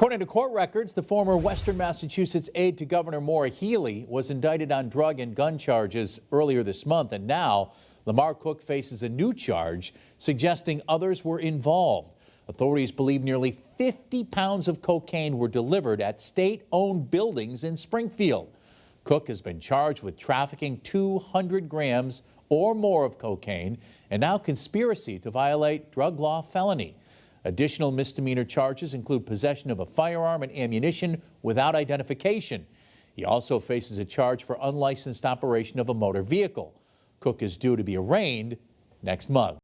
According to court records, the former Western Massachusetts aide to Governor Maura Healey was indicted on drug and gun charges earlier this month, and now LaMar Cook faces a new charge suggesting others were involved. Authorities believe nearly 50 pounds of cocaine were delivered at state-owned buildings in Springfield. Cook has been charged with trafficking 200 grams or more of cocaine and now conspiracy to violate drug law felony. Additional misdemeanor charges include possession of a firearm and ammunition without identification. He also faces a charge for unlicensed operation of a motor vehicle. Cook is due to be arraigned next month.